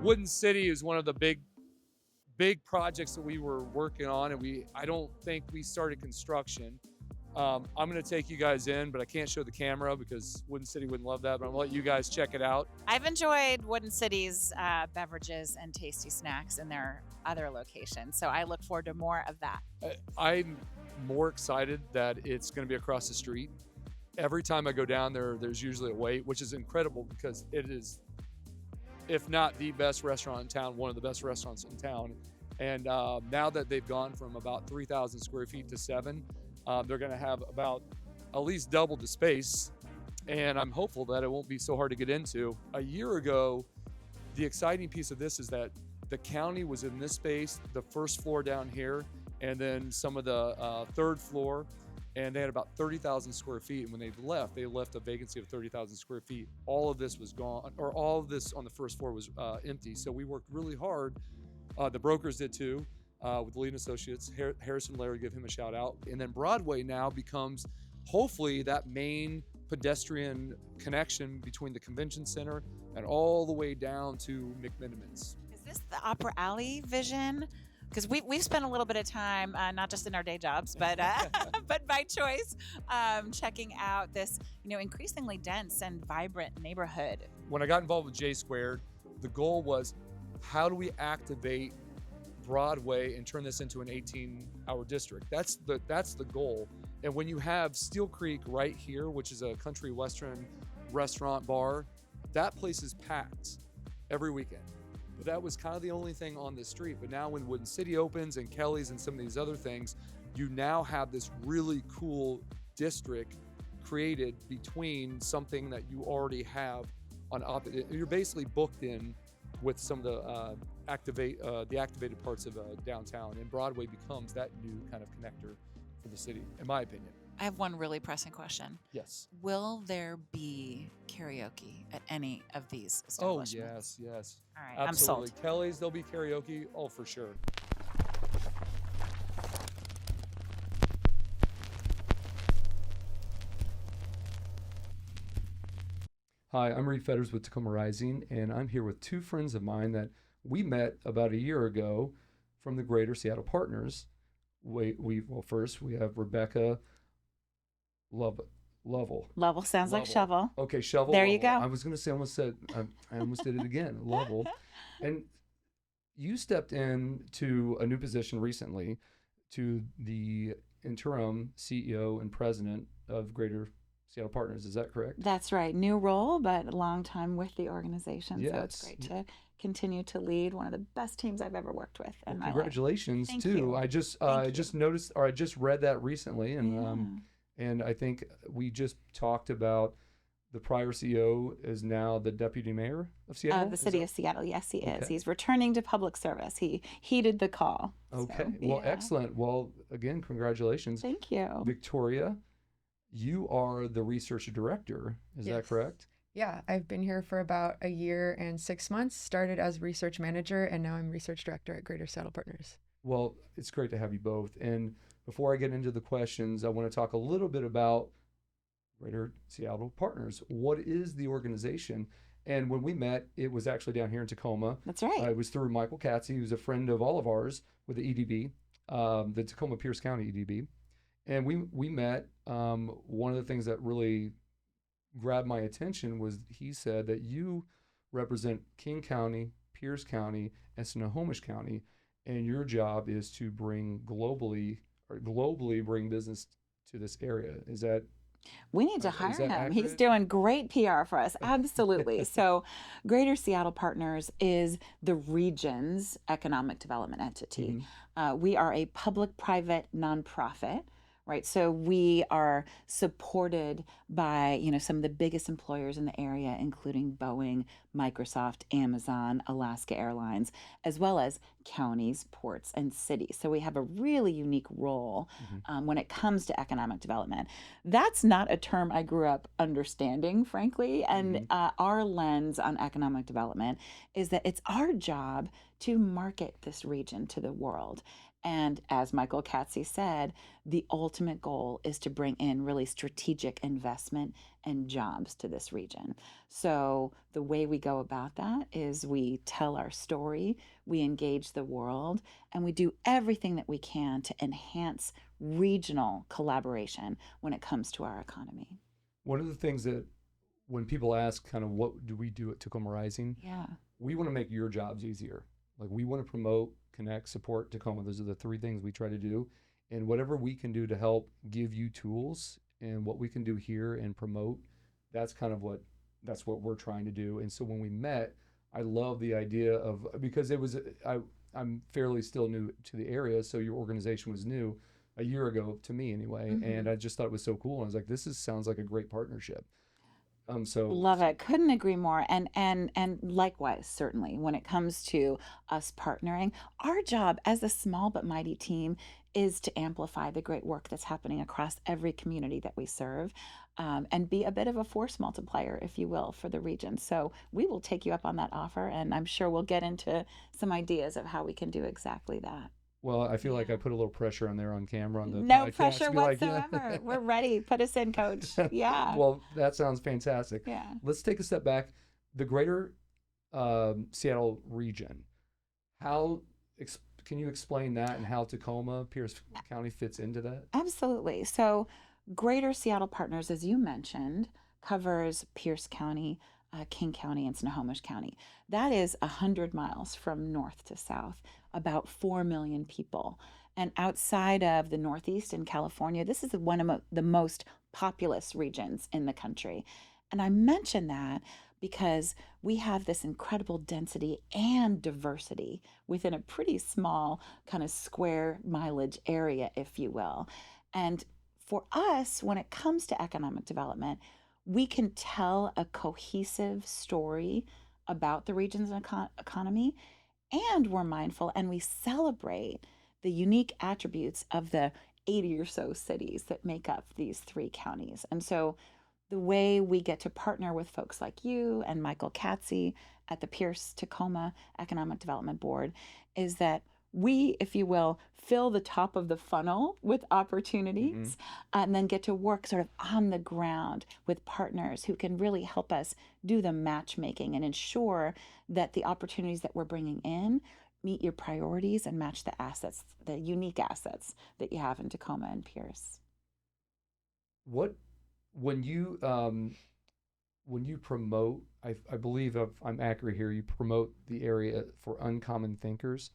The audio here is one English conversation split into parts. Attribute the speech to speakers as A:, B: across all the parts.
A: Wooden City is one of the big projects that we were working on, and I don't think we started construction. I'm going to take you guys in, but I can't show the camera because Wooden City wouldn't love that, but I'm going to let you guys check it out.
B: I've enjoyed Wooden City's beverages and tasty snacks in their other locations, so I look forward to more of that.
A: I'm more excited that it's going to be across the street. Every time I go down there, there's usually a wait, which is incredible because it is, if not the best restaurant in town, one of the best restaurants in town. And now that they've gone from about 3,000 square feet to 7, they're going to have about at least double the space. And I'm hopeful that it won't be so hard to get into. A year ago, the exciting piece of this is that the county was in this space, the first floor down here, and then some of the third floor. And they had about 30,000 square feet. And when they left a vacancy of 30,000 square feet. All of this was gone, or all of this on the first floor was empty. So we worked really hard. The brokers did too, with Lead Associates. Harrison Larry, give him a shout out. And then Broadway now becomes hopefully that main pedestrian connection between the convention center and all the way down to McMenamins.
B: Is this the Opera Alley vision? Because we've spent a little bit of time, not just in our day jobs, but but by choice, checking out this increasingly dense and vibrant neighborhood.
A: When I got involved with J Squared, the goal was, how do we activate Broadway and turn this into an 18-hour district? That's the goal. And when you have Steel Creek right here, which is a country western restaurant bar, that place is packed every weekend. But that was kind of the only thing on the street. But now when Wooden City opens and Kelly's and some of these other things, you now have this really cool district created between something that you already have on opposite. You're basically booked in with some of the activated parts of downtown, and Broadway becomes that new kind of connector for the city, in my opinion.
B: I have one really pressing question.
A: Yes.
B: Will there be karaoke at any of these establishments?
A: Oh, yes.
B: All right,
A: Absolutely.
B: I'm sold.
A: Kelly's, there'll be karaoke. Oh, for sure. Hi, I'm Reed Fetters with Tacoma Rising, and I'm here with two friends of mine that we met about a year ago from the Greater Seattle Partners. First we have Rebecca Lovell.
B: Lovell sounds like shovel.
A: Okay, shovel.
B: There
A: Lovell.
B: you go.
A: I was going to say, I almost did it again. Lovell. And you stepped into a new position recently to the interim CEO and president of Greater Seattle Partners. Is that correct?
C: That's right. New role, but a long time with the organization.
A: Yes.
C: So it's great to continue to lead one of the best teams I've ever worked with in my life.
A: Congratulations
C: Thank
A: too.
C: you.
A: I just noticed, or I just read that recently, and and I think we just talked about the prior CEO is now the deputy mayor of Seattle.
C: The city of Seattle. Yes, he is. He's returning to public service. He heeded the call.
A: Okay.
C: So,
A: well, excellent. Well, again, congratulations.
C: Thank you.
A: Victoria, you are the research director. Is that correct?
D: Yeah, I've been here for about a year and 6 months, started as research manager, and now I'm research director at Greater Seattle Partners.
A: Well, it's great to have you both. And before I get into the questions, I want to talk a little bit about Greater Seattle Partners. What is the organization? And when we met, it was actually down here in Tacoma.
C: That's right.
A: It was through Michael Katze, who's a friend of all of ours with the EDB, the Tacoma Pierce County EDB. And we met. One of the things that really grabbed my attention was he said that you represent King County, Pierce County, and Snohomish County, and your job is to bring globally bring business to this area. Is that?
C: We need to hire him.
A: Accurate?
C: He's doing great PR for us. Absolutely. So Greater Seattle Partners is the region's economic development entity.
A: Mm-hmm.
C: We are a public-private nonprofit. Right. So we are supported by, some of the biggest employers in the area, including Boeing, Microsoft, Amazon, Alaska Airlines, as well as counties, ports, and cities. So we have a really unique role when it comes to economic development. That's not a term I grew up understanding, frankly. And our lens on economic development is that it's our job to market this region to the world. And as Michael Katze said, the ultimate goal is to bring in really strategic investment and jobs to this region. So the way we go about that is we tell our story, we engage the world, and we do everything that we can to enhance regional collaboration when it comes to our economy.
A: One of the things that when people ask kind of what do we do at Tacoma Rising,
C: Yeah.
A: we want to make your jobs easier. Like we want to promote, connect, support Tacoma. Those are the three things we try to do. And whatever we can do to help give you tools and what we can do here and promote, that's kind of that's what we're trying to do. And so when we met, I love the idea of, because I'm fairly still new to the area, so your organization was new a year ago to me anyway, and I just thought it was so cool. And I was like, sounds like a great partnership. So
C: Love it. Couldn't agree more. And likewise, certainly, when it comes to us partnering, our job as a small but mighty team is to amplify the great work that's happening across every community that we serve, and be a bit of a force multiplier, if you will, for the region. So we will take you up on that offer, and I'm sure we'll get into some ideas of how we can do exactly that.
A: Well, I feel like I put a little pressure on there on camera on the
C: No
A: podcast.
C: pressure
A: Be like,
C: whatsoever. We're ready. Put us in, coach. Yeah.
A: Well, that sounds fantastic.
C: Yeah.
A: Let's take a step back. The greater Seattle region, can you explain that and how Tacoma, Pierce County fits into that?
C: Absolutely. So Greater Seattle Partners, as you mentioned, covers Pierce County, King County, and Snohomish County. That is 100 miles from north to south, about 4 million people. And outside of the Northeast in California, this is one of the most populous regions in the country. And I mention that because we have this incredible density and diversity within a pretty small kind of square mileage area, if you will. And for us, when it comes to economic development, we can tell a cohesive story about the region's economy, and we're mindful and we celebrate the unique attributes of the 80 or so cities that make up these three counties. And so the way we get to partner with folks like you and Michael Katze at the Pierce Tacoma Economic Development Board is that we, if you will, fill the top of the funnel with opportunities, and then get to work sort of on the ground with partners who can really help us do the matchmaking and ensure that the opportunities that we're bringing in meet your priorities and match the assets, the unique assets that you have in Tacoma and Pierce.
A: When you promote, I believe if I'm accurate here, you promote the area for uncommon thinkers.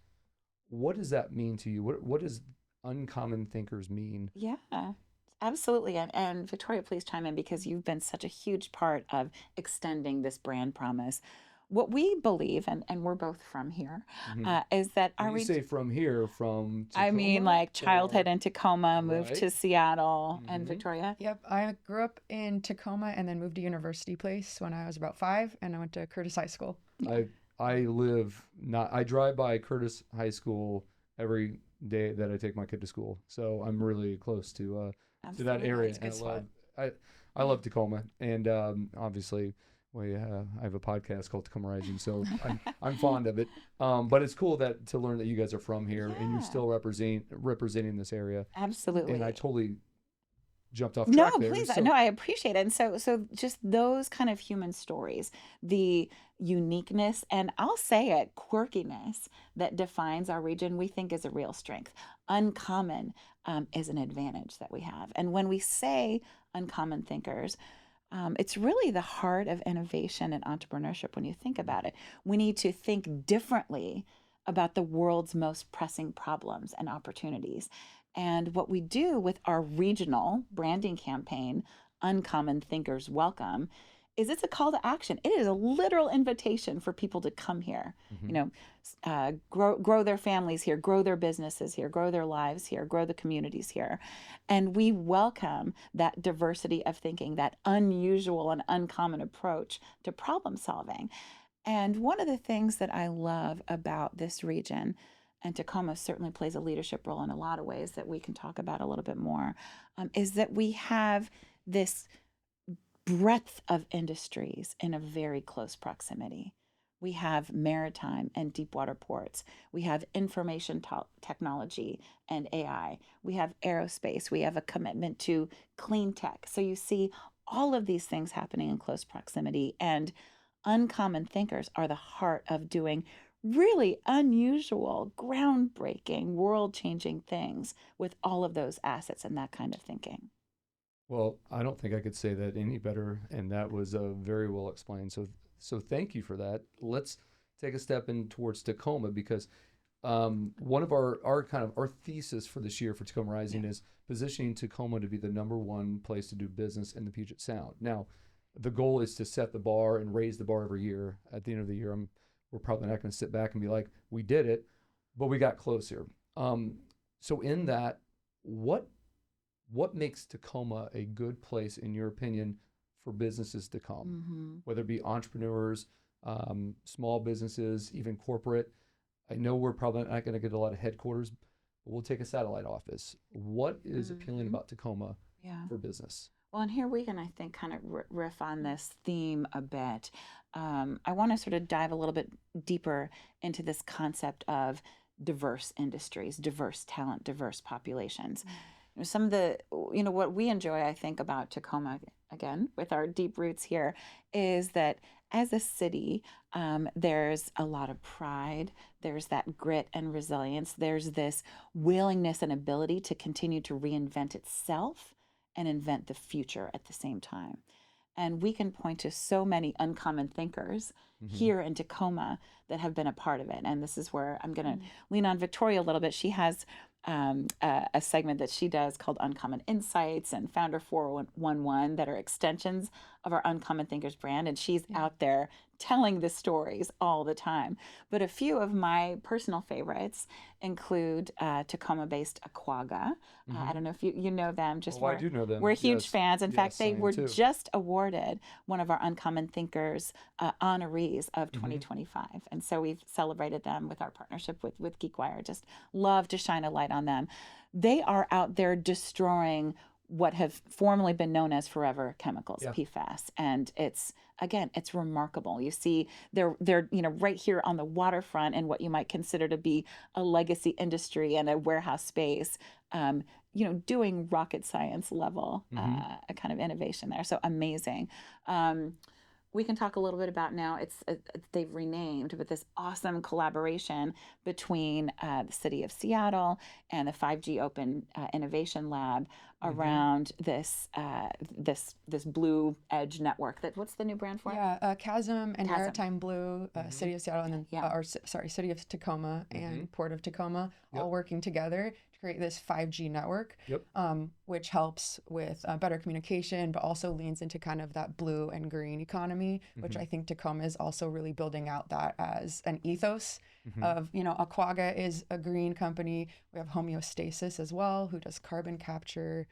A: What does that mean to you? What does uncommon thinkers mean?
C: Yeah, absolutely. And Victoria, please chime in, because you've been such a huge part of extending this brand promise. What we believe, and we're both from here, is that
A: When you say from here, from Tacoma,
C: I mean, like childhood in Tacoma, moved to
A: Right.
C: Seattle, and Victoria.
D: Yep, I grew up in Tacoma and then moved to University Place when I was about 5, and I went to Curtis High School.
A: I drive by Curtis High School every day that I take my kid to school, so I'm really close to that area.
D: It's a good spot.
A: I love Tacoma, and obviously I have a podcast called Tacoma Rising, so I'm fond of it. But it's cool to learn that you guys are from here and you're still representing this area.
C: Absolutely.
A: And I totally jumped off track there.
C: Please.
A: So,
C: No, I appreciate it. And so just those kind of human stories, the uniqueness, and I'll say it, quirkiness that defines our region, we think is a real strength. Uncommon is an advantage that we have. And when we say uncommon thinkers, it's really the heart of innovation and entrepreneurship when you think about it. We need to think differently about the world's most pressing problems and opportunities. And what we do with our regional branding campaign, Uncommon Thinkers Welcome, is it's a call to action. It is a literal invitation for people to come here, grow their families here, grow their businesses here, grow their lives here, grow the communities here. And we welcome that diversity of thinking, that unusual and uncommon approach to problem solving. And one of the things that I love about this region, and Tacoma certainly plays a leadership role in a lot of ways that we can talk about a little bit more, is that we have this breadth of industries in a very close proximity, We have maritime and deep water ports. We have information technology and AI. We have aerospace. We have a commitment to clean tech. So you see all of these things happening in close proximity. And uncommon thinkers are the heart of doing really unusual, groundbreaking, world-changing things with all of those assets and that kind of thinking.
A: Well, I don't think I could say that any better, and that was very well explained. So thank you for that. Let's take a step in towards Tacoma, because one of our kind of our thesis for this year for Tacoma Rising is positioning Tacoma to be the #1 place to do business in the Puget Sound. Now, the goal is to set the bar and raise the bar every year. At the end of the year, we're probably not going to sit back and be like, we did it, but we got closer. So in that, what makes Tacoma a good place, in your opinion, for businesses to come, whether it be entrepreneurs, small businesses, even corporate? I know we're probably not going to get a lot of headquarters, but we'll take a satellite office. What is appealing about Tacoma for business?
C: Well, and here we can, I think, kind of riff on this theme a bit. I want to sort of dive a little bit deeper into this concept of diverse industries, diverse talent, diverse populations. Some of the, what we enjoy, I think, about Tacoma, again, with our deep roots here, is that as a city, there's a lot of pride. There's that grit and resilience. There's this willingness and ability to continue to reinvent itself and invent the future at the same time. And we can point to so many uncommon thinkers here in Tacoma that have been a part of it. And this is where I'm going to lean on Victoria a little bit. She has a segment that she does called Uncommon Insights and Founder 411 that are extensions of our Uncommon Thinkers brand. And she's out there telling the stories all the time. But a few of my personal favorites include Tacoma-based Aquaga. I don't know if you know them.
A: I do know them.
C: We're huge fans. In fact, they were just awarded one of our Uncommon Thinkers honorees of 2025. And so we've celebrated them with our partnership with GeekWire. Just love to shine a light on them. They are out there destroying what have formerly been known as forever chemicals, PFAS. And it's remarkable. You see they're right here on the waterfront in what you might consider to be a legacy industry and a warehouse space, doing rocket science level a kind of innovation there. So amazing. We can talk a little bit about now, they've renamed, but this awesome collaboration between the city of Seattle and the 5G Open Innovation Lab around this Blue Edge network. What's the new brand for it?
D: Yeah, Chasm and Maritime Blue, City of Seattle, and then City of Tacoma and Port of Tacoma, all working together to create this 5G network, which helps with better communication, but also leans into kind of that blue and green economy, which I think Tacoma is also really building out that as an ethos of, Aquaga is a green company. We have Homeostasis as well, who does carbon capture,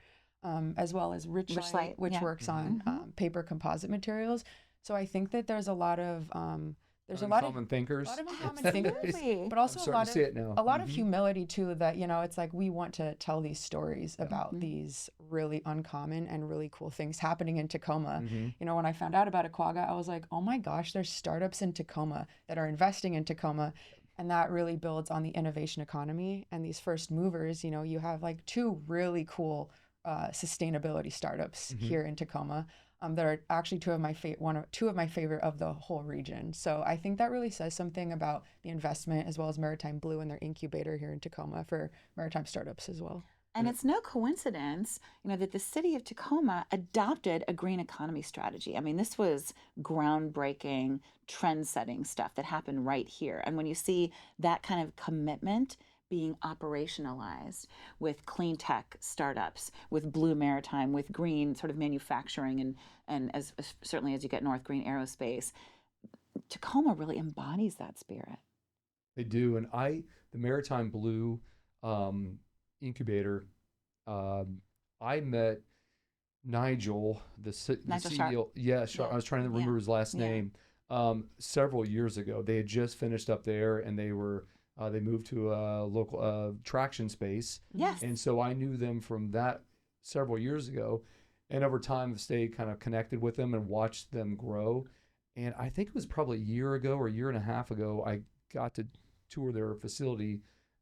D: as well as Richlight, which works on paper composite materials. So I think that there's a lot of
A: uncommon thinkers,
D: but also a lot of humility too. That it's like we want to tell these stories about these really uncommon and really cool things happening in Tacoma. When I found out about Aquaga, I was like, oh my gosh, there's startups in Tacoma that are investing in Tacoma. And that really builds on the innovation economy and these first movers. You have like two really cool sustainability startups here in Tacoma that are actually two of my favorite of the whole region. So I think that really says something about the investment, as well as Maritime Blue and their incubator here in Tacoma for maritime startups as well.
C: And it's no coincidence, that the city of Tacoma adopted a green economy strategy. I mean, this was groundbreaking, trend-setting stuff that happened right here. And when you see that kind of commitment being operationalized with clean tech startups, with blue maritime, with green sort of manufacturing, and as certainly as you get north, green aerospace, Tacoma really embodies that spirit.
A: They do. And the Maritime Blue incubator, I met Nigel, the CEO.
C: Sharp.
A: Yeah, Sharp. I was trying to remember his last name. Several years ago, they had just finished up there, and they moved to a local traction space.
C: Yes.
A: And so I knew them from that several years ago, and over time I've stayed kind of connected with them and watched them grow.
E: And I think it was probably a year ago or a year and a half ago, I got to tour their facility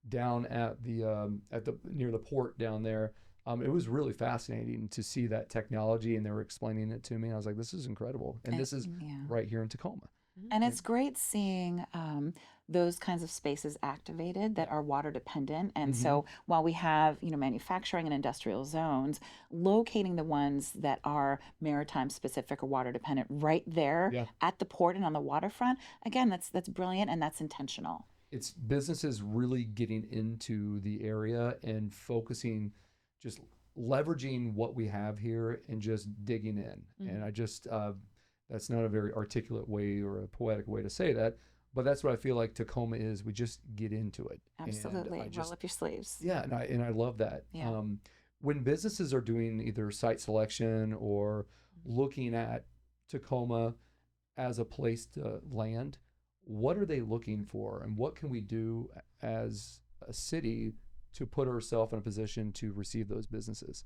E: down at the near the port down there. It was really fascinating to see that technology, and they were explaining it to me. I was like, this is incredible. And this is right here in Tacoma.
C: And it's great seeing those kinds of spaces activated that are water dependent. And so while we have, manufacturing and industrial zones, locating the ones that are maritime specific or water dependent right there at the port and on the waterfront, again, that's brilliant and that's intentional.
E: It's businesses really getting into the area and focusing, just leveraging what we have here and just digging in. And I just, that's not a very articulate way or a poetic way to say that, but that's what I feel like Tacoma is. We just get into it.
C: Absolutely. Roll up your sleeves.
E: Yeah. And I love that.
C: Yeah.
E: When businesses are doing either site selection or looking at Tacoma as a place to land, what are they looking for, and what can we do as a city to put ourselves in a position to receive those businesses?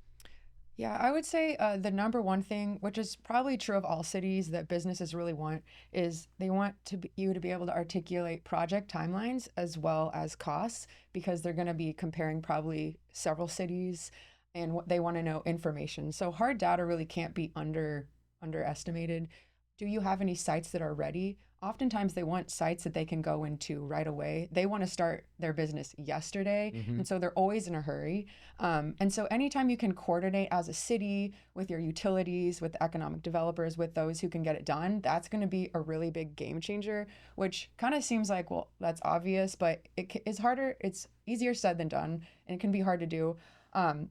D: Yeah, I would say the number one thing, which is probably true of all cities that businesses really want, is they want you to be able to articulate project timelines as well as costs, because they're going to be comparing probably several cities, and they want to know information. So hard data really can't be underestimated. Do you have any sites that are ready? Oftentimes they want sites that they can go into right away. They want to start their business yesterday. And so they're always in a hurry. And so anytime you can coordinate as a city with your utilities, with economic developers, with those who can get it done, that's going to be a really big game changer, which kind of seems like, well, that's obvious, but it's harder. It's easier said than done, and it can be hard to do.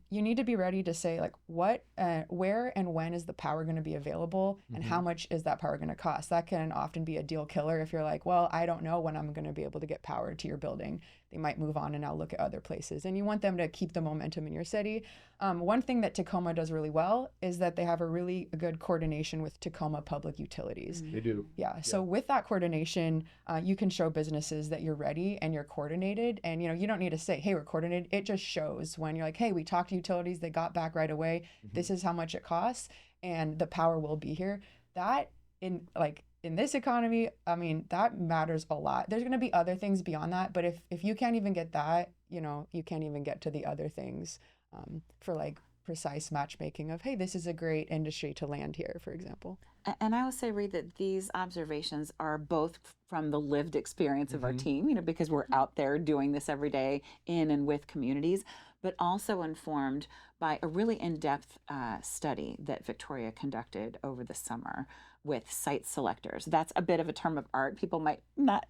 D: You need to be ready to say, like, what, where and when is the power going to be available, and how much is that power going to cost? That can often be a deal killer if you're like, well, I don't know when I'm going to be able to get power to your building. They might move on and now look at other places, and you want them to keep the momentum in your city. One thing that Tacoma does really well is that they have a really good coordination with Tacoma Public Utilities.
E: They do.
D: Yeah. So with that coordination, you can show businesses that you're ready and you're coordinated. And, you don't need to say, hey, we're coordinated. It just shows when you're like, hey, we talked to utilities. They got back right away. This is how much it costs, and the power will be here. That in this economy, I mean, that matters a lot. There's going to be other things beyond that. But if you can't even get that, you can't even get to the other things for like precise matchmaking of, hey, this is a great industry to land here, for example.
C: And I would say, Reed, that these observations are both from the lived experience of our team, because we're out there doing this every day in and with communities, but also informed by a really in-depth study that Victoria conducted over the summer with site selectors. That's a bit of a term of art. People might not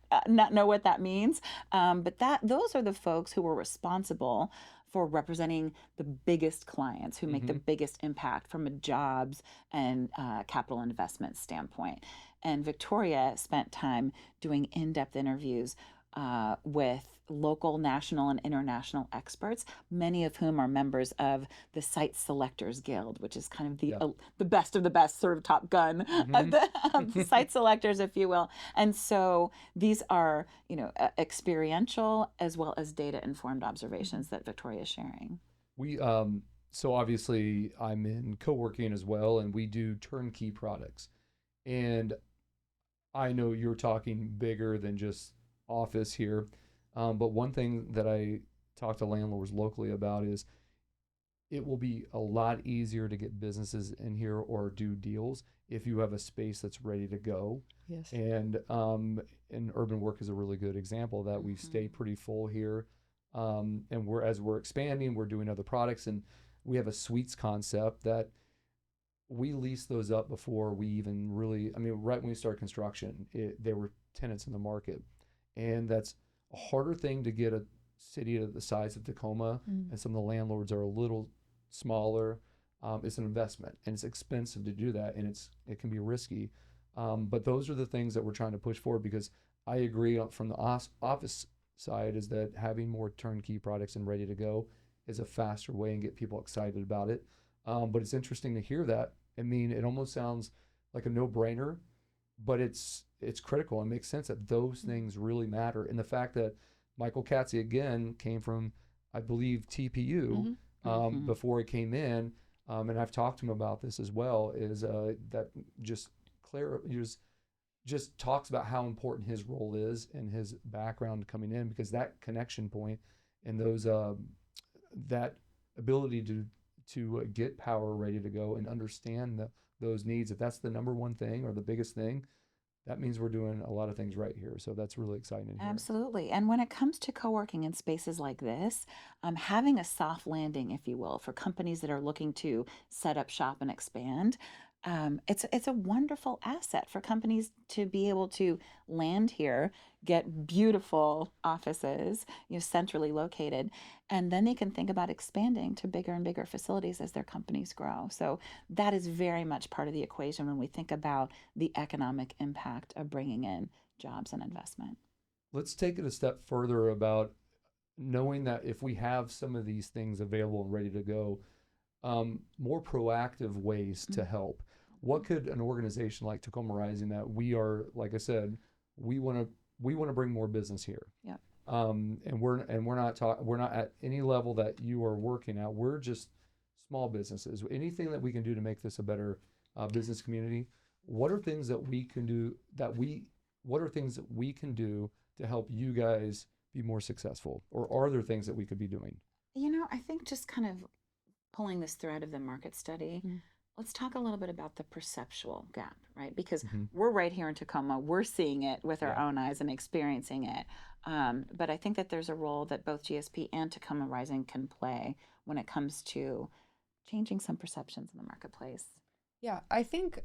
C: know what that means, but those are the folks who were responsible for representing the biggest clients who make the biggest impact from a jobs and capital investment standpoint. And Victoria spent time doing in-depth interviews with local, national, and international experts, many of whom are members of the Site Selectors Guild, which is kind of the best of the best, sort of Top Gun of the site selectors, if you will. And so these are, experiential as well as data-informed observations that Victoria is sharing.
E: We so obviously I'm in co-working as well, and we do turnkey products. And I know you're talking bigger than just office here. But one thing that I talk to landlords locally about is it will be a lot easier to get businesses in here or do deals if you have a space that's ready to go.
D: Yes.
E: And urban work is a really good example of that. We stay pretty full here. And as we're expanding, we're doing other products, and we have a suites concept that we lease those up before we even really, right when we start construction, there were tenants in the market. And that's a harder thing to get a city of the size of Tacoma, and some of the landlords are a little smaller. It's an investment, and it's expensive to do that, and it can be risky. But those are the things that we're trying to push forward, because I agree from the office side is that having more turnkey products and ready to go is a faster way and get people excited about it. But it's interesting to hear that. It almost sounds like a no-brainer, but it's critical and makes sense that those things really matter. And the fact that Michael Katze, again, came from, I believe, TPU before he came in, and I've talked to him about this as well, is that just just talks about how important his role is and his background coming in, because that connection point and those that ability to get power ready to go and understand those needs, if that's the number one thing or the biggest thing, that means we're doing a lot of things right here. So that's really exciting.
C: Absolutely. And when it comes to co-working in spaces like this, having a soft landing, if you will, for companies that are looking to set up shop and expand, it's a wonderful asset for companies to be able to land here, get beautiful offices, centrally located, and then they can think about expanding to bigger and bigger facilities as their companies grow. So that is very much part of the equation when we think about the economic impact of bringing in jobs and investment.
E: Let's take it a step further about knowing that if we have some of these things available and ready to go, more proactive ways to help. What could an organization like Tacoma Rising, that we are, like I said, we want to bring more business here.
C: Yeah.
E: And we're not at any level that you are working at. We're just small businesses. Anything that we can do to make this a better business community. What are things that we can do what are things that we can do to help you guys be more successful? Or are there things that we could be doing?
C: I think just kind of pulling this thread of the market study, let's talk a little bit about the perceptual gap, right? Because we're right here in Tacoma, we're seeing it with our own eyes and experiencing it. But I think that there's a role that both GSP and Tacoma Rising can play when it comes to changing some perceptions in the marketplace.
D: Yeah, I think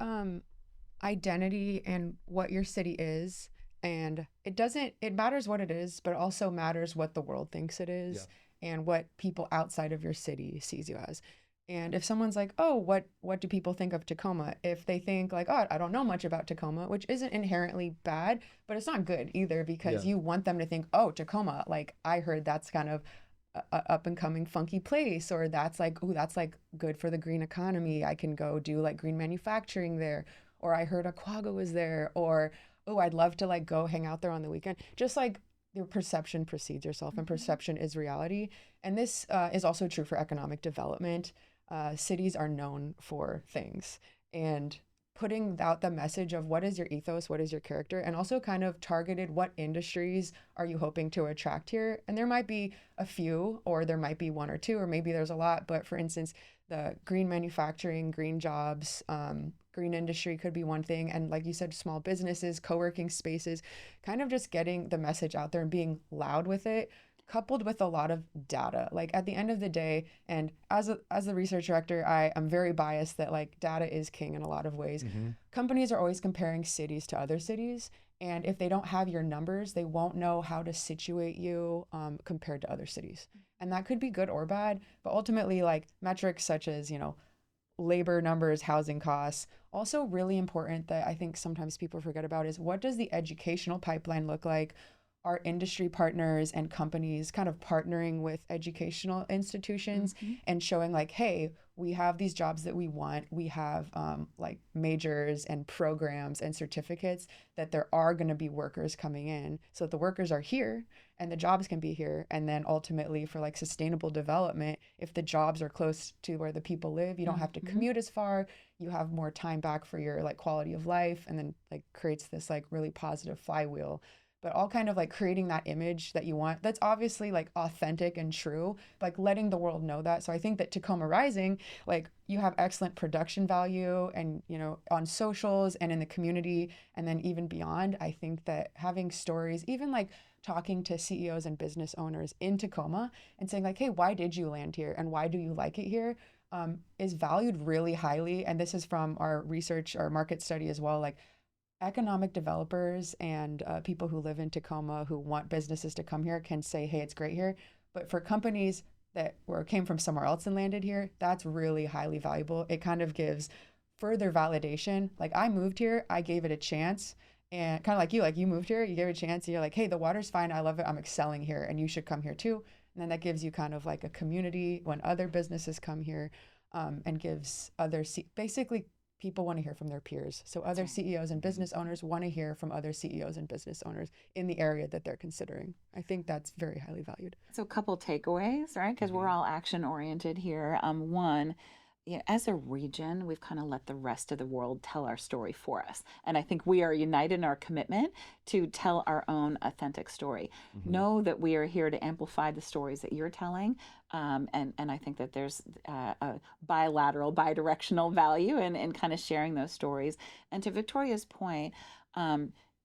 D: identity and what your city is, and it matters what it is, but it also matters what the world thinks it is and what people outside of your city sees you as. And if someone's like, oh, what do people think of Tacoma? If they think like, oh, I don't know much about Tacoma, which isn't inherently bad, but it's not good either, because you want them to think, oh, Tacoma, like I heard that's kind of a up and coming funky place, or that's like, oh, that's like good for the green economy. I can go do like green manufacturing there, or I heard Aquaga was there, or, oh, I'd love to like go hang out there on the weekend. Just like your perception precedes yourself, and perception is reality. And this is also true for economic development. Cities are known for things, and putting out the message of what is your ethos, what is your character, and also kind of targeted what industries are you hoping to attract here. And there might be a few, or there might be one or two, or maybe there's a lot. But for instance, the green manufacturing, green jobs, green industry could be one thing. And like you said, small businesses, co-working spaces, kind of just getting the message out there and being loud with it, coupled with a lot of data. Like at the end of the day, and as the research director, I'm very biased that like data is king in a lot of ways. Companies are always comparing cities to other cities. And if they don't have your numbers, they won't know how to situate you compared to other cities. And that could be good or bad, but ultimately like metrics such as, labor numbers, housing costs, also really important that I think sometimes people forget about is, what does the educational pipeline look like? Are industry partners and companies kind of partnering with educational institutions and showing like, hey, we have these jobs that we want. We have like majors and programs and certificates that there are going to be workers coming in. So the workers are here and the jobs can be here. And then ultimately for like sustainable development, if the jobs are close to where the people live, you don't have to commute as far. You have more time back for your like quality of life, and then like creates this like really positive flywheel. But all kind of like creating that image that you want, that's obviously like authentic and true, like letting the world know that. So I think that Tacoma Rising, like you have excellent production value and, on socials and in the community, and then even beyond. I think that having stories, even like talking to CEOs and business owners in Tacoma and saying like, hey, why did you land here? And why do you like it here? Is valued really highly. And this is from our research, our market study as well. Like, economic developers and people who live in Tacoma who want businesses to come here can say, hey, it's great here. But for companies that came from somewhere else and landed here, that's really highly valuable. It kind of gives further validation. Like I moved here, I gave it a chance. And kind of like you moved here, you gave it a chance and you're like, hey, the water's fine. I love it. I'm excelling here and you should come here too. And then that gives you kind of like a community when other businesses come here and gives others, basically people want to hear from their peers. So other CEOs and business owners want to hear from other CEOs and business owners in the area that they're considering. I think that's very highly valued.
C: So a couple takeaways, right? Because we're all action oriented here. One, as a region, we've kind of let the rest of the world tell our story for us. And I think we are united in our commitment to tell our own authentic story. Know that we are here to amplify the stories that you're telling. And I think that there's a bidirectional value in kind of sharing those stories. And to Victoria's point,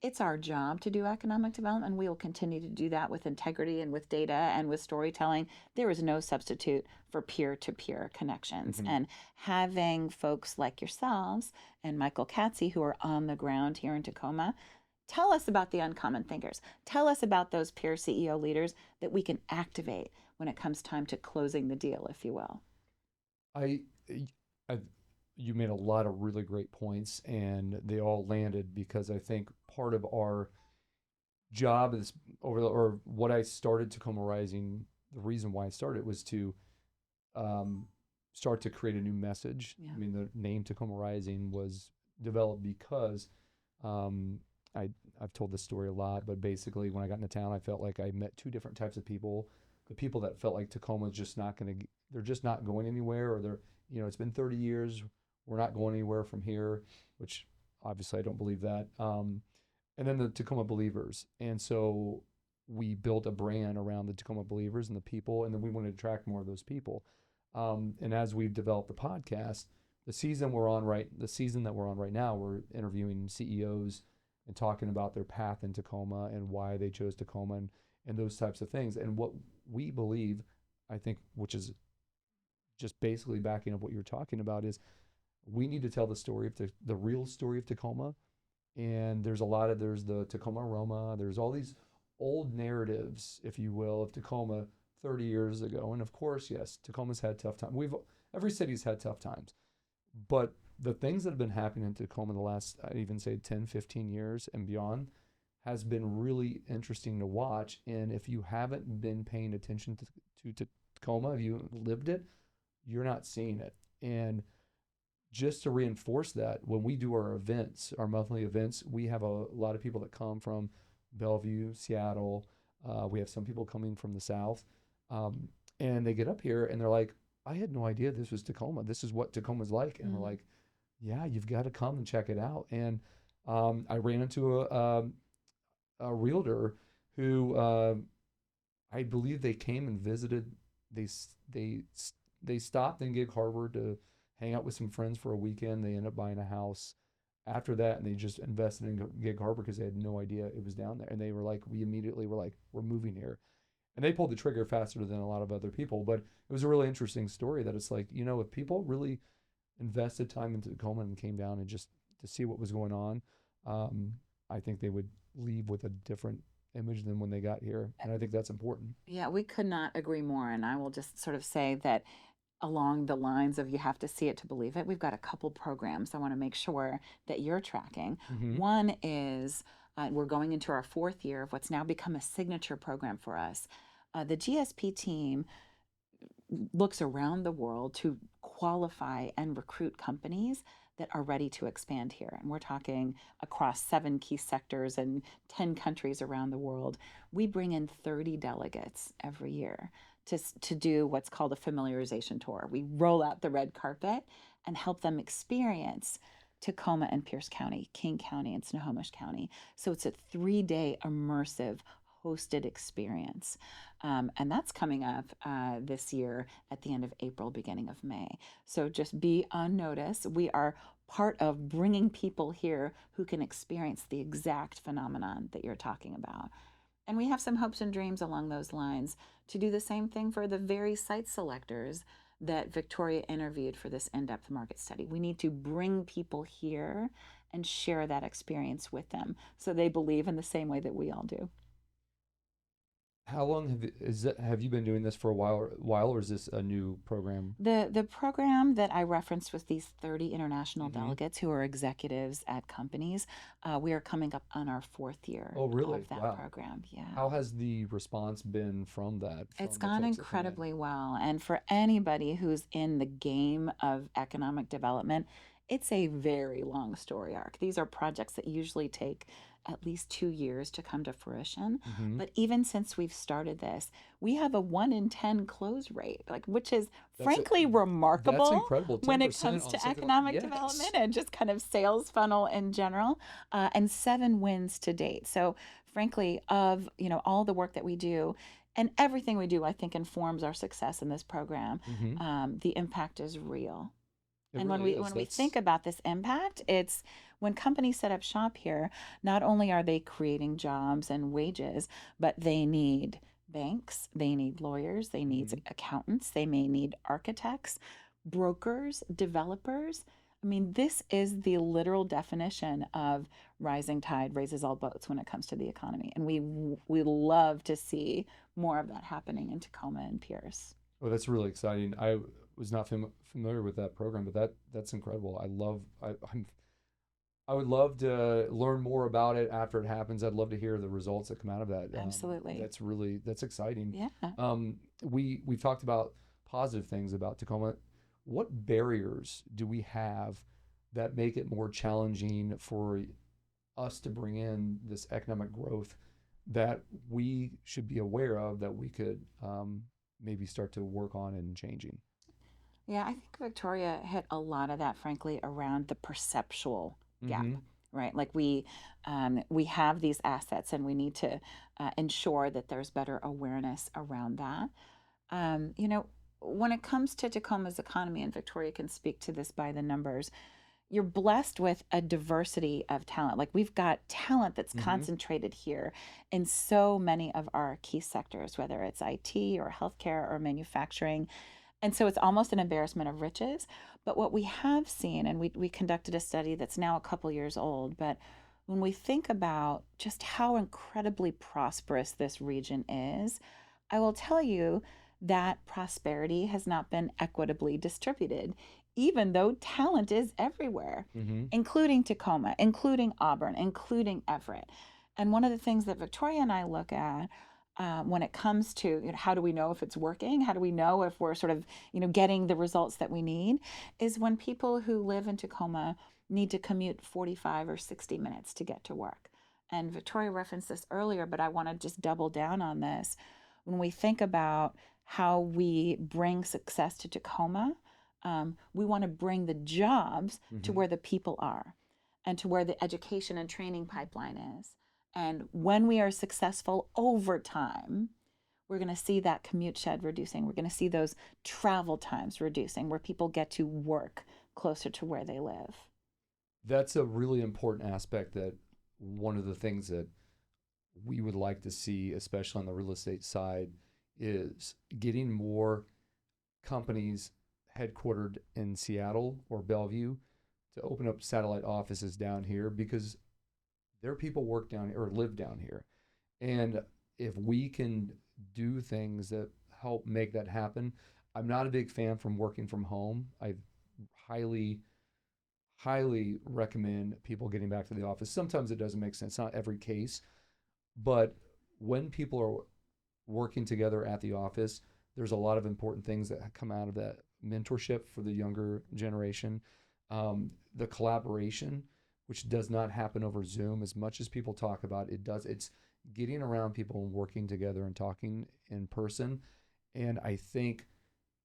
C: it's our job to do economic development, and we will continue to do that with integrity and with data and with storytelling. There is no substitute for peer-to-peer connections. And having folks like yourselves and Michael Katze, who are on the ground here in Tacoma, tell us about the uncommon thinkers. Tell us about those peer CEO leaders that we can activate when it comes time to closing the deal, if you will.
E: You made a lot of really great points, and they all landed because I think part of our job is or what I started Tacoma Rising, the reason why I started was to start to create a new message.
C: Yeah.
E: I mean, the name Tacoma Rising was developed because I've told this story a lot, but basically when I got into town, I felt like I met two different types of people. The people that felt like Tacoma is just not they're just not going anywhere, or it's been 30 years. We're not going anywhere from here, which obviously I don't believe that. And then the Tacoma Believers. And so we built a brand around the Tacoma Believers and the people, and then we wanted to attract more of those people. And as we've developed the podcast, the season that we're on right now, we're interviewing CEOs and talking about their path in Tacoma and why they chose Tacoma and those types of things. And what we believe, I think, which is just basically backing up what you're talking about, is we need to tell the story of the real story of Tacoma. And there's the Tacoma Aroma. There's all these old narratives, if you will, of Tacoma 30 years ago. And of course, yes, Tacoma's had tough times. Every city's had tough times. But the things that have been happening in Tacoma in the last, I'd even say 10, 15 years and beyond, has been really interesting to watch. And if you haven't been paying attention to Tacoma, if you lived it, you're not seeing it. And just to reinforce that, when we do our events, our monthly events, we have a lot of people that come from Bellevue, Seattle. We have some people coming from the South. And they get up here and they're like, I had no idea this was Tacoma. This is what Tacoma's like. And we're like, yeah, you've got to come and check it out. And I ran into a realtor who I believe they came and visited. They stopped in Gig Harbor to hang out with some friends for a weekend. They ended up buying a house after that, and they just invested in Gig Harbor because they had no idea it was down there. And they were like, we immediately were like, we're moving here. And they pulled the trigger faster than a lot of other people. But it was a really interesting story that it's like, if people really invested time into Tacoma and came down and just to see what was going on, I think they would leave with a different image than when they got here. And I think that's important.
C: Yeah, we could not agree more. And I will just sort of say that along the lines of you have to see it to believe it, we've got a couple programs I want to make sure that you're tracking. One is we're going into our 4th year of what's now become a signature program for us. The GSP team looks around the world to qualify and recruit companies that are ready to expand here. And we're talking across 7 key sectors and 10 countries around the world. We bring in 30 delegates every year to do what's called a familiarization tour. We roll out the red carpet and help them experience Tacoma and Pierce County, King County, and Snohomish County. So it's a 3-day immersive hosted experience. And that's coming up this year at the end of April, beginning of May. So just be on notice. We are part of bringing people here who can experience the exact phenomenon that you're talking about. And we have some hopes and dreams along those lines to do the same thing for the very site selectors that Victoria interviewed for this in-depth market study. We need to bring people here and share that experience with them so they believe in the same way that we all do.
E: How long have you been doing this for a while, or is this a new program?
C: The program that I referenced was these 30 international delegates who are executives at companies. We are coming up on our 4th year
E: of
C: that program. Yeah.
E: How has the response been from that?
C: It's gone incredibly well. And for anybody who's in the game of economic development, it's a very long story arc. These are projects that usually take at least 2 years to come to fruition. But even since we've started this, we have a 1 in 10 close rate, which is frankly remarkable.
E: That's incredible.
C: When it comes to economic development and just kind of sales funnel in general, and 7 wins to date. So frankly, of all the work that we do, and everything we do, I think, informs our success in this program. The impact is real. And when we think about this impact, it's when companies set up shop here, not only are they creating jobs and wages, but they need banks, they need lawyers, they need accountants, they may need architects, brokers, developers. I mean, this is the literal definition of rising tide raises all boats when it comes to the economy. And we love to see more of that happening in Tacoma and Pierce.
E: Well, that's really exciting. I was not familiar with that program, but that's incredible. I would love to learn more about it after it happens. I'd love to hear the results that come out of that.
C: Absolutely.
E: That's exciting.
C: Yeah.
E: We've talked about positive things about Tacoma. What barriers do we have that make it more challenging for us to bring in this economic growth that we should be aware of, that we could maybe start to work on and changing?
C: Yeah, I think Victoria hit a lot of that, frankly, around the perceptual gap, right? Like we have these assets and we need to ensure that there's better awareness around that. When it comes to Tacoma's economy, and Victoria can speak to this by the numbers, you're blessed with a diversity of talent. Like we've got talent that's concentrated here in so many of our key sectors, whether it's IT or healthcare or manufacturing. And so it's almost an embarrassment of riches. But what we have seen, and we conducted a study that's now a couple years old, but when we think about just how incredibly prosperous this region is, I will tell you that prosperity has not been equitably distributed, even though talent is everywhere, including Tacoma, including Auburn, including Everett. And one of the things that Victoria and I look at when it comes to how do we know if it's working, how do we know if we're sort of getting the results that we need, is when people who live in Tacoma need to commute 45 or 60 minutes to get to work. And Victoria referenced this earlier, but I want to just double down on this. When we think about how we bring success to Tacoma, we want to bring the jobs to where the people are and to where the education and training pipeline is. And when we are successful over time, we're going to see that commute shed reducing. We're going to see those travel times reducing, where people get to work closer to where they live.
E: That's a really important aspect, that one of the things that we would like to see, especially on the real estate side, is getting more companies headquartered in Seattle or Bellevue to open up satellite offices down here, because their people work down here or live down here. And if we can do things that help make that happen, I'm not a big fan from working from home. I highly recommend people getting back to the office. Sometimes it doesn't make sense, not every case, but when people are working together at the office, there's a lot of important things that come out of that. Mentorship for the younger generation, the collaboration, which does not happen over Zoom as much as people talk about. It's getting around people and working together and talking in person. And I think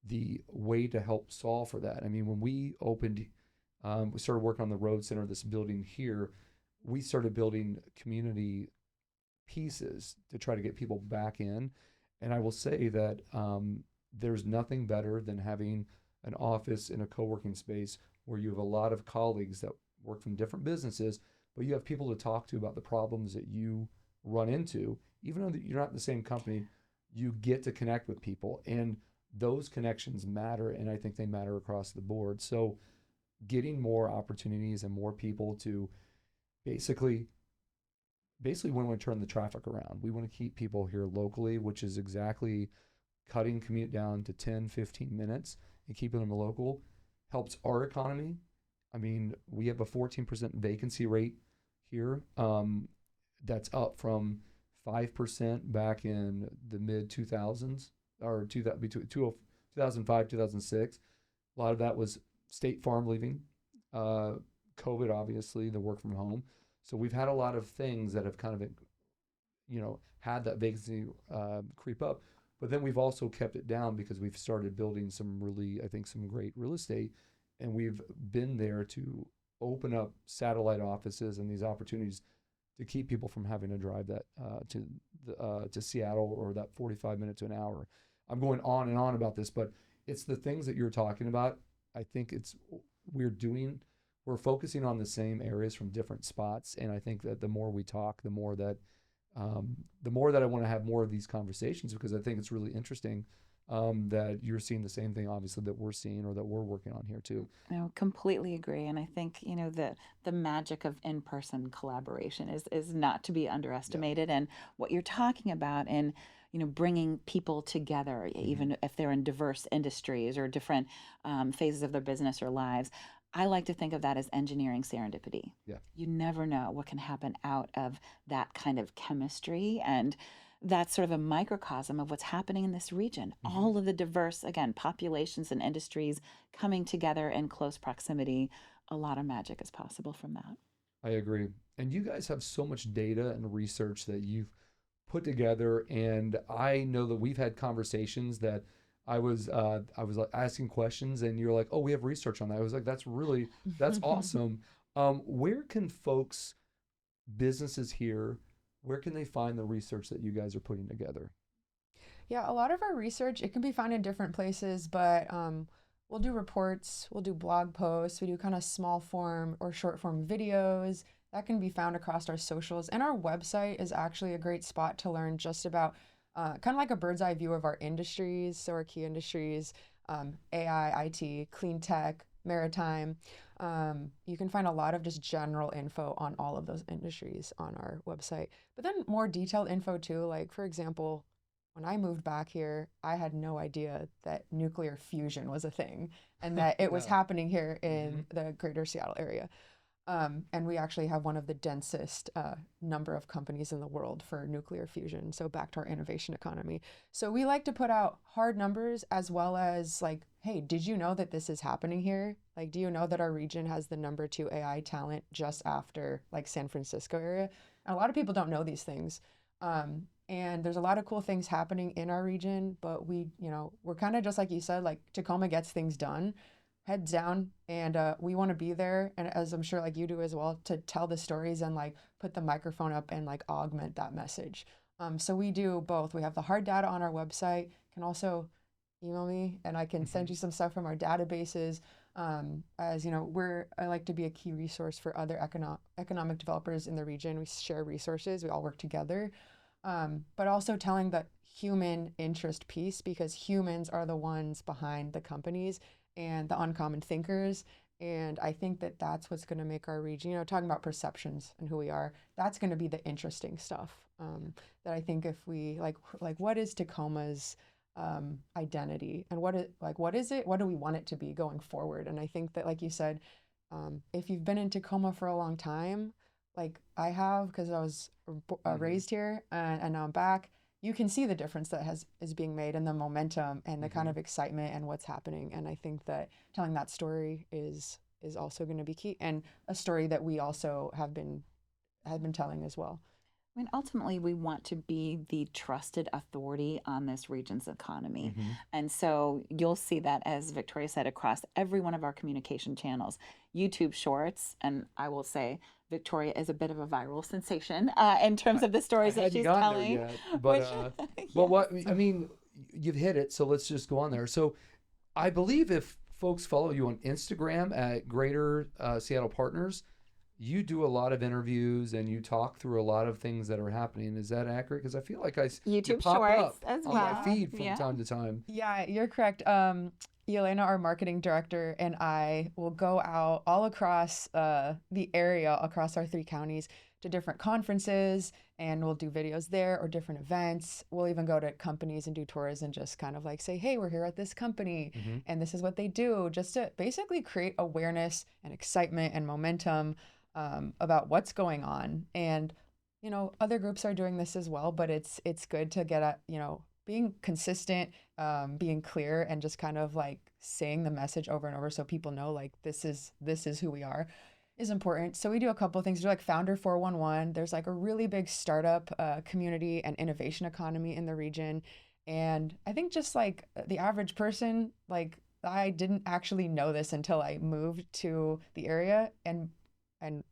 E: the way to help solve for that, I mean, when we opened, we started working on the Road Center, this building here, we started building community pieces to try to get people back in. And I will say that there's nothing better than having an office in a co-working space where you have a lot of colleagues that work from different businesses, but you have people to talk to about the problems that you run into. Even though you're not in the same company, you get to connect with people, and those connections matter, and I think they matter across the board. So getting more opportunities and more people to basically we want to turn the traffic around. We want to keep people here locally, which is exactly cutting commute down to 10, 15 minutes and keeping them local helps our economy. I mean, we have a 14% vacancy rate here. That's up from 5% back in the mid 2000s, or between 2005, 2006. A lot of that was State Farm leaving, COVID, obviously, the work from home. So we've had a lot of things that have kind of, had that vacancy creep up. But then we've also kept it down because we've started building some great real estate. And we've been there to open up satellite offices and these opportunities to keep people from having to drive that to Seattle, or that 45 minutes to an hour. I'm going on and on about this, but it's the things that you're talking about. I think we're focusing on the same areas from different spots. And I think that the more we talk, the more that I want to have more of these conversations, because I think it's really interesting that you're seeing the same thing, obviously, that we're seeing or that we're working on here too.
C: No, completely agree. And I think, the magic of in-person collaboration is not to be underestimated. Yeah. And what you're talking about in, bringing people together, even if they're in diverse industries or different phases of their business or lives, I like to think of that as engineering serendipity.
E: Yeah.
C: You never know what can happen out of that kind of chemistry. And that's sort of a microcosm of what's happening in this region. Mm-hmm. All of the diverse, again, populations and industries coming together in close proximity. A lot of magic is possible from that.
E: I agree. And you guys have so much data and research that you've put together. And I know that we've had conversations that I was asking questions and you're like, oh, we have research on that. I was like, that's awesome. Where can businesses here, where can they find the research that you guys are putting together?
D: Yeah, a lot of our research, it can be found in different places, but we'll do reports, we'll do blog posts, we do kind of small form or short form videos that can be found across our socials. And our website is actually a great spot to learn just about kind of like a bird's eye view of our industries. So our key industries, AI, IT, clean tech, maritime. You can find a lot of just general info on all of those industries on our website. But then more detailed info too, like for example, when I moved back here, I had no idea that nuclear fusion was a thing and that it was happening here in the greater Seattle area. And we actually have one of the densest number of companies in the world for nuclear fusion. So back to our innovation economy. So we like to put out hard numbers as well as like, hey, did you know that this is happening here? Like, do you know that our region has the number 2 AI talent just after like San Francisco area? And a lot of people don't know these things. And there's a lot of cool things happening in our region, but we're kind of just like you said, like Tacoma gets things done. Heads down, and we want to be there, and as I'm sure like you do as well, to tell the stories and like put the microphone up and like augment that message. So we do both. We have the hard data on our website. You can also email me and I can send you some stuff from our databases. As you know, I like to be a key resource for other economic developers in the region. We share resources, we all work together, but also telling the human interest piece, because humans are the ones behind the companies and the uncommon thinkers. And I think that that's what's going to make our region, talking about perceptions and who we are, that's going to be the interesting stuff. That I think if we like what is Tacoma's identity, and what is it? What do we want it to be going forward? And I think that, like you said, if you've been in Tacoma for a long time, like I have, because I was raised here and now I'm back, you can see the difference that is being made, and the momentum and the kind of excitement and what's happening. And I think that telling that story is also going to be key, and a story that we also have been telling as well.
C: I mean, ultimately, we want to be the trusted authority on this region's economy. And so you'll see that, as Victoria said, across every one of our communication channels. YouTube Shorts, and I will say Victoria is a bit of a viral sensation in terms of the stories that she's telling.
E: There yet, but well, what I mean, you've hit it, so let's just go on there. So I believe if folks follow you on Instagram at Greater Seattle Partners, you do a lot of interviews and you talk through a lot of things that are happening. Is that accurate? Because I feel like
C: YouTube
E: pop
C: Shorts
E: up
C: as
E: on
C: well.
E: my feed from time to time.
D: Yeah, you're correct. Yelena, our marketing director, and I will go out all across the area, across our 3 counties, to different conferences, and we'll do videos there or different events. We'll even go to companies and do tours and just kind of like say, hey, we're here at this company and this is what they do, just to basically create awareness and excitement and momentum about what's going on. And, other groups are doing this as well, but it's good to get at, being consistent, being clear, and just kind of like saying the message over and over so people know like this is who we are. is important. So we do a couple of things. We do like Founder 411. There's like a really big startup community and innovation economy in the region. And I think just like the average person, like I didn't actually know this until I moved to the area and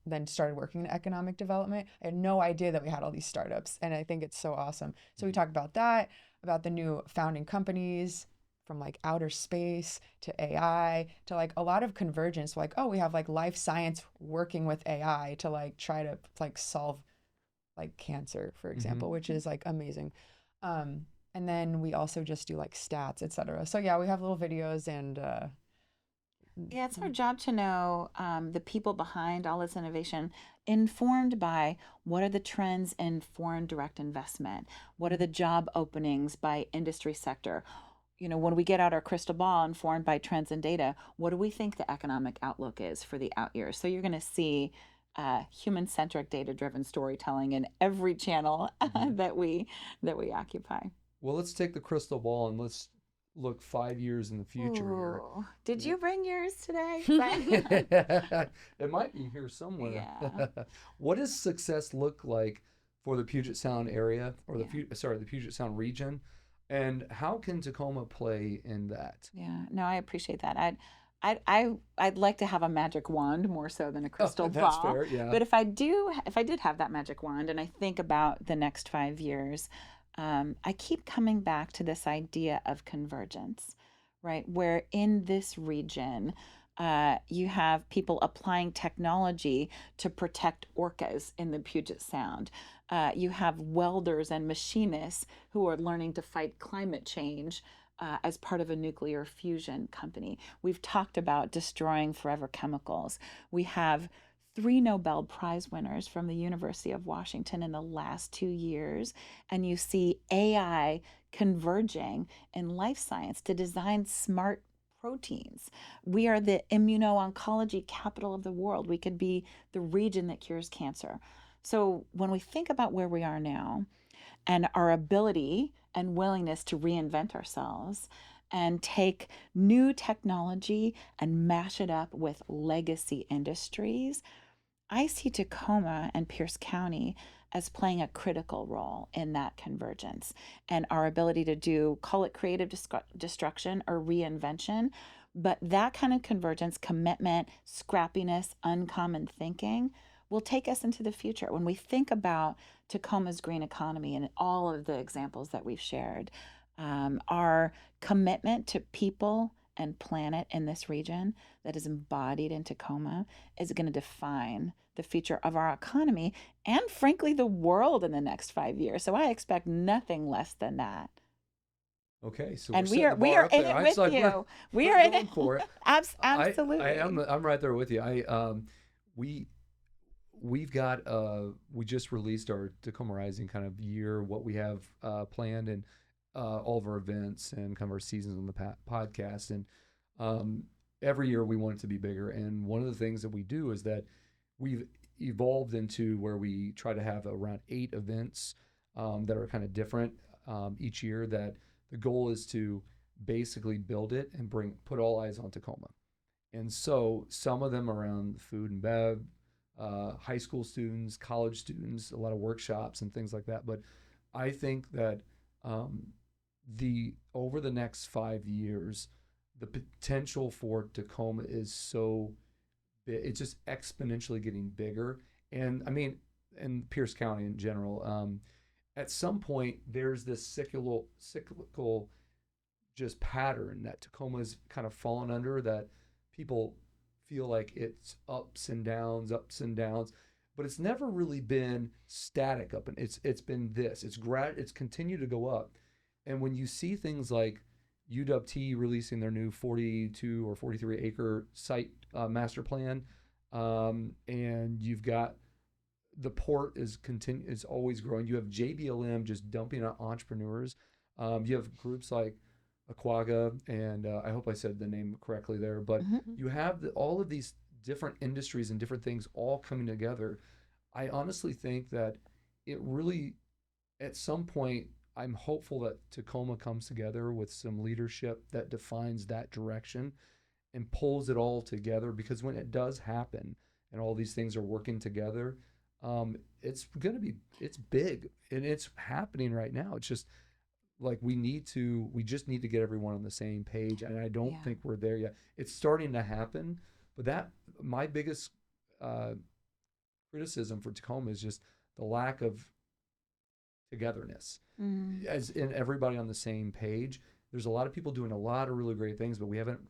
D: then started working in economic development. I had no idea that we had all these startups. And I think it's so awesome. So we talk about that, about the new founding companies, from like outer space to AI to like a lot of convergence. Like, oh, we have like life science working with AI to like try to like solve like cancer, for example, which is like amazing. And then we also just do like stats, etc. So yeah, we have little videos and
C: yeah, it's our job to know the people behind all this innovation, informed by what are the trends in foreign direct investment, what are the job openings by industry sector. You know, when we get out our crystal ball informed by trends and data, what do we think the economic outlook is for the out years? So you're going to see human-centric, data-driven storytelling in every channel that we occupy.
E: Well, let's take the crystal ball and let's look 5 years in the future here.
C: Did you bring yours today?
E: It might be here somewhere.
C: Yeah.
E: What does success look like for the Puget Sound area, or the Puget Sound region? And how can Tacoma play in that?
C: Yeah, no, I appreciate that. I'd like to have a magic wand more so than a crystal ball.
E: That's fair, yeah.
C: But if I did have that magic wand and I think about the next 5 years, I keep coming back to this idea of convergence, right? Where in this region, you have people applying technology to protect orcas in the Puget Sound. You have welders and machinists who are learning to fight climate change as part of a nuclear fusion company. We've talked about destroying forever chemicals. We have 3 Nobel Prize winners from the University of Washington in the last 2 years, and you see AI converging in life science to design smart proteins. We are the immuno-oncology capital of the world. We could be the region that cures cancer. So when we think about where we are now and our ability and willingness to reinvent ourselves and take new technology and mash it up with legacy industries, I see Tacoma and Pierce County as playing a critical role in that convergence and our ability to do, call it creative destruction or reinvention, but that kind of convergence, commitment, scrappiness, uncommon thinking will take us into the future. When we think about Tacoma's green economy and all of the examples that we've shared, our commitment to people and planet in this region that is embodied in Tacoma is going to define the future of our economy and, frankly, the world in the next 5 years. So I expect nothing less than that.
E: Okay, so
C: and we are in it with you. We are in it
E: for it.
C: Absolutely.
E: I'm right there with you. We've got we just released our Tacoma Rising kind of year, what we have planned, and all of our events and kind of our seasons on the podcast. And every year we want it to be bigger. And one of the things that we do is that we've evolved into where we try to have around 8 events that are kind of different each year, that the goal is to basically build it and put all eyes on Tacoma. And so some of them around food and bev, high school students, college students, a lot of workshops and things like that. But I think that over the next 5 years, the potential for Tacoma is so big. It's just exponentially getting bigger. And I mean, in Pierce County in general, at some point there's this cyclical just pattern that Tacoma's kind of fallen under, that people feel like it's ups and downs, but it's never really been static up, and it's been this. It's continued to go up. And when you see things like UW-T releasing their new 42 or 43 acre site master plan, and you've got the port is always growing. You have JBLM just dumping out entrepreneurs. You have groups like Aquaga, and I hope I said the name correctly there, but you have all of these different industries and different things all coming together. I honestly think that it really, at some point, I'm hopeful that Tacoma comes together with some leadership that defines that direction and pulls it all together, because when it does happen, and all these things are working together, it's big, and it's happening right now. It's just like we just need to get everyone on the same page, and I don't think we're there yet. It's starting to happen, but my biggest criticism for Tacoma is just the lack of togetherness, as in everybody on the same page. There's a lot of people doing a lot of really great things, but we haven't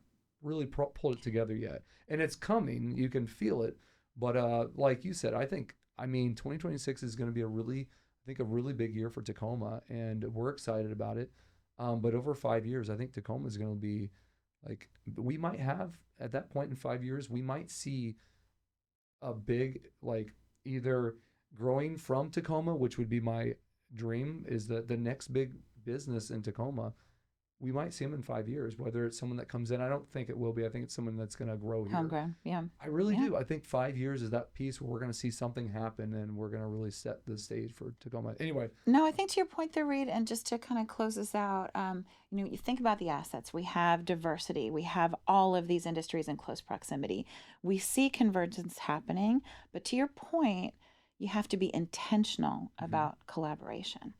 E: really pulled it together yet, and it's coming. You can feel it, but like you said, I mean 2026 is going to be a really big year for Tacoma, and we're excited about it. But over 5 years, I think Tacoma is going to be like, we might have at that point in 5 years, we might see a big, like, either growing from Tacoma, which would be my dream, is that the next big business in Tacoma, we might see them in 5 years, whether it's someone that comes in. I don't think it will be. I think it's someone that's going to grow here.
C: Homegrown, yeah.
E: I really do. I think 5 years is that piece where we're going to see something happen, and we're going to really set the stage for Tacoma. Anyway.
C: No, I think to your point there, Reed, and just to kind of close this out, you think about the assets. We have diversity. We have all of these industries in close proximity. We see convergence happening, but to your point, you have to be intentional about collaboration.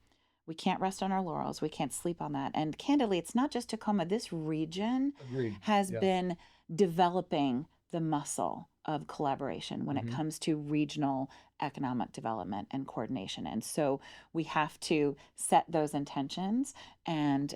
C: We can't rest on our laurels. We can't sleep on that. And candidly, it's not just Tacoma. This region has been developing the muscle of collaboration when it comes to regional economic development and coordination. And so we have to set those intentions. And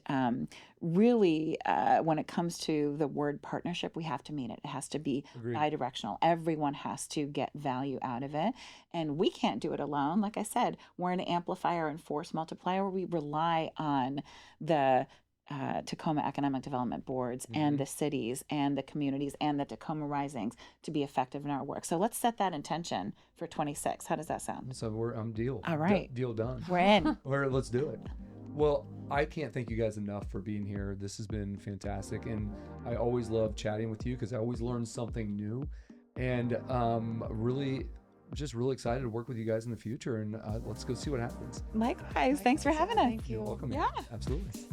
C: really, when it comes to the word partnership, we have to mean it. It has to be bi-directional. Everyone has to get value out of it. And we can't do it alone. Like I said, we're an amplifier and force multiplier. We rely on the Tacoma Economic Development Boards and the cities and the communities and the Tacoma Risings to be effective in our work. So let's set that intention for 26. How does that sound?
E: So I'm deal.
C: All right.
E: Deal done.
C: We're in.
E: Let's do it. Well, I can't thank you guys enough for being here. This has been fantastic, and I always love chatting with you because I always learn something new, and really excited to work with you guys in the future, and let's go see what happens.
C: Likewise. Thanks for having us.
D: Thank you.
E: You're welcome.
C: Yeah.
E: Absolutely.